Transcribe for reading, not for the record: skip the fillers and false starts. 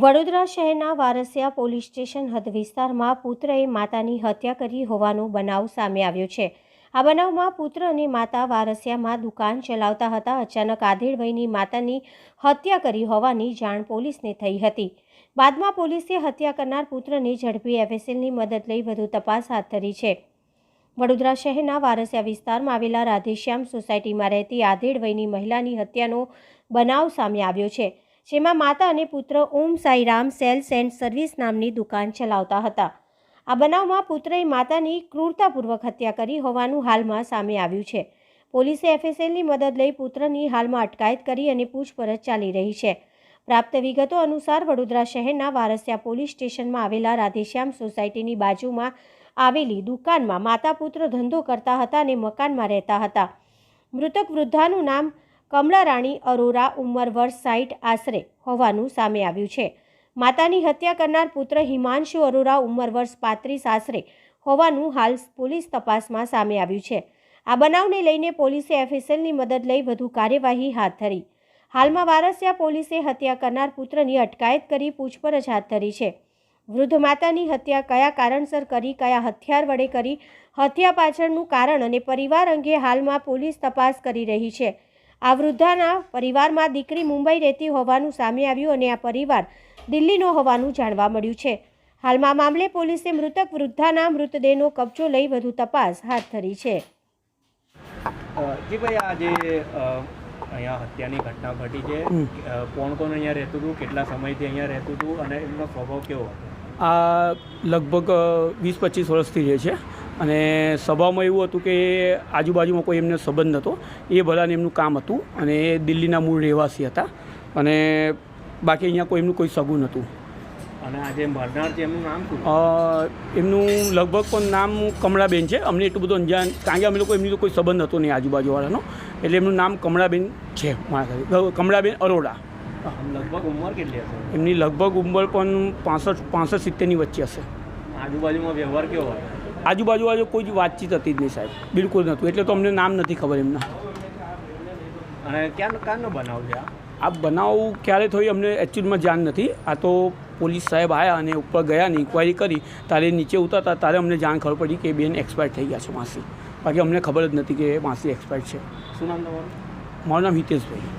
વડોદરા શહેરના Varasiya police station હદ વિસ્તારમાં પુત્રએ માતાની હત્યા કરી હોવાનો બનાવ સામે આવ્યો છે। આ બનાવમાં પુત્ર અને માતા વારસિયામાં દુકાન ચલાવતા હતા। અચાનક આધેડ વયની માતાની હત્યા કરી હોવાની જાણ પોલીસને થઈ હતી। બાદમાં પોલીસે હત્યા કરનાર પુત્રને ઝડપી એફએસએલની મદદ લઈ વધુ તપાસ હાથ ધરી છે। વડોદરા શહેરના વારસિયા વિસ્તારમાં આવેલા રાધેશ્યામ સોસાયટીમાં રહેતી આધેડ વયની મહિલાની હત્યાનો બનાવ સામે આવ્યો છે, જેમાં માતા અને પુત્ર ઓમ સાઈરામ સેલ્સ એન્ડ સર્વિસ નામની દુકાન ચલાવતા હતા। આ બનાવમાં પુત્રએ માતાની ક્રૂરતાપૂર્વક હત્યા કરી હોવાનું હાલમાં સામે આવ્યું છે। પોલીસે એફએસએલની મદદ લઈ પુત્રની હાલમાં અટકાયત કરી અને પૂછપરછ ચાલી રહી છે। પ્રાપ્ત વિગતો અનુસાર વડોદરા શહેરના વારસિયા પોલીસ સ્ટેશનમાં આવેલા રાધેશ્યામ સોસાયટીની બાજુમાં આવેલી દુકાનમાં માતા પુત્ર ધંધો કરતા હતા અને મકાનમાં રહેતા હતા। મૃતક વૃદ્ધાનું નામ કમલારાણી અરોરા, ઉંમર વર્ષ 60 આશરે હોવાનું સામે આવ્યું છે। માતાની હત્યા કરનાર પુત્ર હિમાંશુ અરોરા, ઉંમર વર્ષ 35 આશરે હોવાનું હાલ પોલીસ તપાસમાં સામે આવ્યું છે। આ બનાવને લઈને પોલીસે એફએસએલની મદદ લઈ વધુ કાર્યવાહી હાથ ધરી। હાલમાં વારસિયા પોલીસે હત્યા કરનાર પુત્રની અટકાયત કરી પૂછપરછ હાથ ધરી છે। વૃદ્ધ માતાની હત્યા કયા કારણસર કરી, કયા હથિયાર વડે કરી, હત્યા પાછળનું કારણ અને પરિવાર અંગે હાલમાં પોલીસ તપાસ કરી રહી છે। આ વૃદ્ધાના પરિવારમાં દીકરી મુંબઈ રહેતી હોવાનું સામે આવ્યું અને આ પરિવાર દિલ્હીનો હોવાનું જાણવા મળ્યું છે। હાલમાં મામલે પોલીસે મૃતક વૃદ્ધાના મૃતદેહનો કબજો લઈ વધુ તપાસ હાથ ધરી છે। જી ભાઈ, આ જે અહીંયા હત્યાની ઘટના ઘટી છે, કોણ કોણ અહીંયા રહેતું હતું, કેટલા સમયથી અહીંયા રહેતું હતું અને એમનો સ્વભાવ કેવો હતો? આ લગભગ 20-25 વર્ષથી રહે છે અને સ્વભાવમાં એવું હતું કે આજુબાજુમાં કોઈ એમને સંબંધ નહોતો। એ બધાને એમનું કામ હતું અને એ દિલ્હીના મૂળ રહેવાસી હતા અને બાકી અહીંયા કોઈ એમનું કોઈ સગું નહોતું। અને આ જે મરનાર છે એમનું નામ શું? એમનું લગભગ પણ નામ કમળાબેન છે। અમને એટલું બધું અંજાન, કારણ કે અમે લોકો એમની તો કોઈ સંબંધ હતો નહીં આજુબાજુવાળાનો, એટલે એમનું નામ કમળાબેન છે, કમળાબેન અરોડા। લગભગ ઉંમર કેટલી હશે એમની? લગભગ ઉંમર પણ 65-70ની વચ્ચે હશે। આજુબાજુમાં વ્યવહાર કેવો હોય? આજુબાજુ કોઈ વાતચીત હતી જ નહીં સાહેબ, બિલકુલ નહોતું, એટલે તો અમને નામ નથી ખબર એમના। અને ક્યારનો બનાવ છે આ બનાવ ક્યારે થયો અમને એકચ્યુઅલમાં જાણ નથી। આ તો પોલીસ સાહેબ આવ્યા અને ઉપર ગયા ને ઇન્ક્વાયરી કરી, તારે નીચે ઉતરતા તારે અમને જાણ ખબર પડી કે બેન એક્સપાયર થઈ ગયા છે માસી, બાકી અમને ખબર જ નથી કે માસી એક્સપાયર છે। શું નામ તમારું? મારું નામ હિતેશભાઈ।